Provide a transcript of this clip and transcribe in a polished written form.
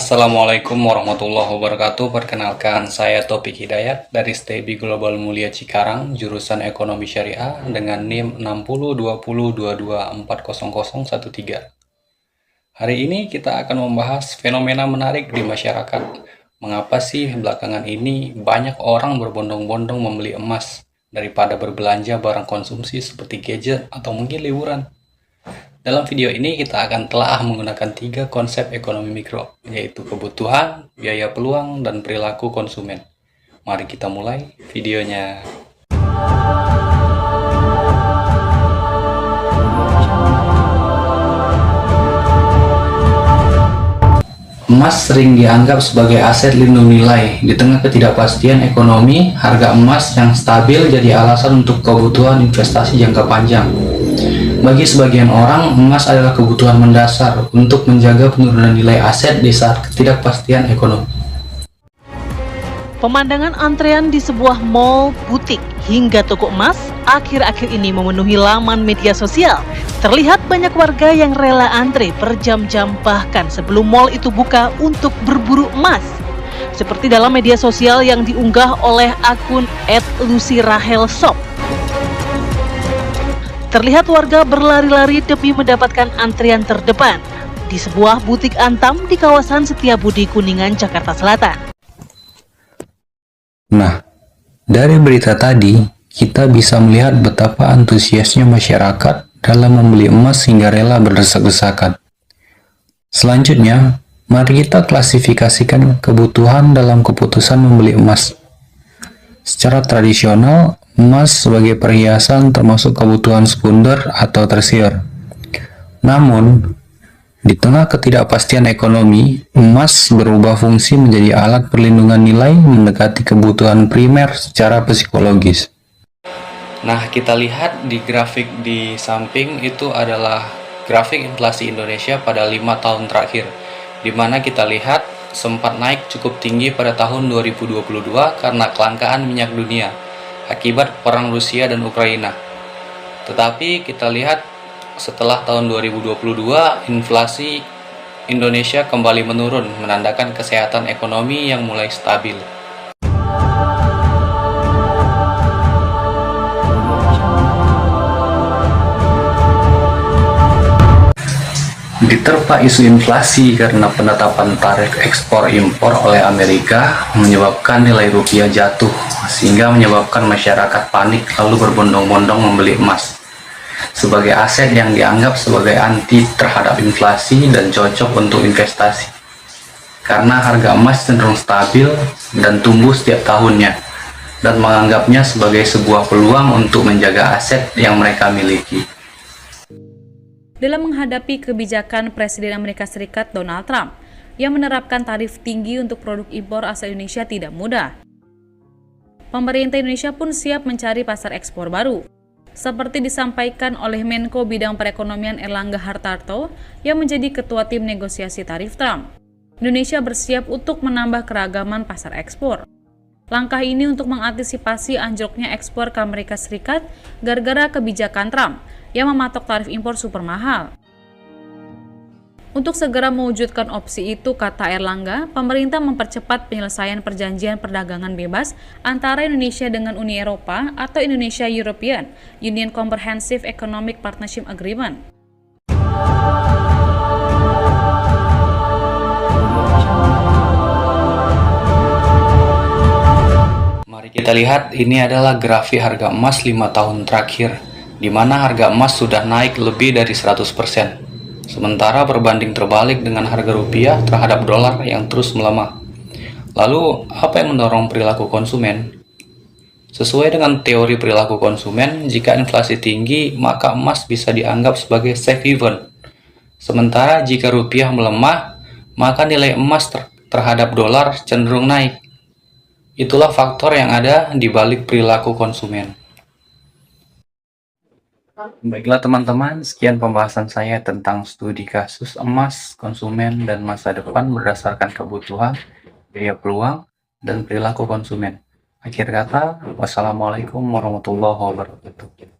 Assalamualaikum warahmatullahi wabarakatuh. Perkenalkan, saya Topik Hidayat dari STEBI Global Mulia Cikarang, jurusan Ekonomi Syariah dengan NIM 602022400013. Hari ini kita akan membahas fenomena menarik di masyarakat. Mengapa sih belakangan ini banyak orang berbondong-bondong membeli emas daripada berbelanja barang konsumsi seperti gadget atau mungkin liburan? Dalam video ini kita akan telah menggunakan 3 konsep ekonomi mikro, yaitu kebutuhan, biaya peluang, dan perilaku konsumen. Mari kita mulai videonya. Emas sering dianggap sebagai aset lindung nilai. Di tengah ketidakpastian ekonomi, harga emas yang stabil jadi alasan untuk kebutuhan investasi jangka panjang. Bagi sebagian orang, emas adalah kebutuhan mendasar untuk menjaga penurunan nilai aset di saat ketidakpastian ekonomi. Pemandangan antrean di sebuah mall, butik, hingga toko emas akhir-akhir ini memenuhi laman media sosial. Terlihat banyak warga yang rela antre berjam-jam bahkan sebelum mall itu buka untuk berburu emas. Seperti dalam media sosial yang diunggah oleh akun @lucyrahel_shop. Terlihat warga berlari-lari demi mendapatkan antrian terdepan di sebuah butik Antam di kawasan Setiabudi, Kuningan, Jakarta Selatan. Nah, dari berita tadi, kita bisa melihat betapa antusiasnya masyarakat dalam membeli emas hingga rela berdesak-desakan. Selanjutnya, mari kita klasifikasikan kebutuhan dalam keputusan membeli emas. Secara tradisional, emas sebagai perhiasan termasuk kebutuhan sekunder atau tersier. Namun, di tengah ketidakpastian ekonomi, emas berubah fungsi menjadi alat perlindungan nilai mendekati kebutuhan primer secara psikologis. Nah, kita lihat di grafik di samping itu adalah grafik inflasi Indonesia pada 5 tahun terakhir, di mana kita lihat sempat naik cukup tinggi pada tahun 2022 karena kelangkaan minyak dunia akibat perang Rusia dan Ukraina. Tetapi kita lihat setelah tahun 2022, inflasi Indonesia kembali menurun, menandakan kesehatan ekonomi yang mulai stabil. Diterpa isu inflasi karena penetapan tarif ekspor-impor oleh Amerika menyebabkan nilai rupiah jatuh, sehingga menyebabkan masyarakat panik lalu berbondong-bondong membeli emas sebagai aset yang dianggap sebagai anti terhadap inflasi dan cocok untuk investasi. Karena harga emas cenderung stabil dan tumbuh setiap tahunnya, dan menganggapnya sebagai sebuah peluang untuk menjaga aset yang mereka miliki. Dalam menghadapi kebijakan Presiden Amerika Serikat Donald Trump yang menerapkan tarif tinggi untuk produk impor asal Indonesia tidak mudah. Pemerintah Indonesia pun siap mencari pasar ekspor baru, seperti disampaikan oleh Menko Bidang Perekonomian Erlangga Hartarto yang menjadi ketua tim negosiasi tarif Trump. Indonesia bersiap untuk menambah keragaman pasar ekspor. Langkah ini untuk mengantisipasi anjloknya ekspor ke Amerika Serikat gara-gara kebijakan Trump yang mematok tarif impor super mahal. Untuk segera mewujudkan opsi itu, kata Erlangga, pemerintah mempercepat penyelesaian perjanjian perdagangan bebas antara Indonesia dengan Uni Eropa atau Indonesia-European Union Comprehensive Economic Partnership Agreement. Mari kita lihat, ini adalah grafik harga emas 5 tahun terakhir, di mana harga emas sudah naik lebih dari 100%. Sementara berbanding terbalik dengan harga rupiah terhadap dolar yang terus melemah. Lalu, apa yang mendorong perilaku konsumen? Sesuai dengan teori perilaku konsumen, jika inflasi tinggi, maka emas bisa dianggap sebagai safe haven. Sementara jika rupiah melemah, maka nilai emas terhadap dolar cenderung naik. Itulah faktor yang ada di balik perilaku konsumen. Baiklah teman-teman, sekian pembahasan saya tentang studi kasus emas, konsumen, dan masa depan berdasarkan kebutuhan, biaya peluang, dan perilaku konsumen. Akhir kata, wassalamualaikum warahmatullahi wabarakatuh.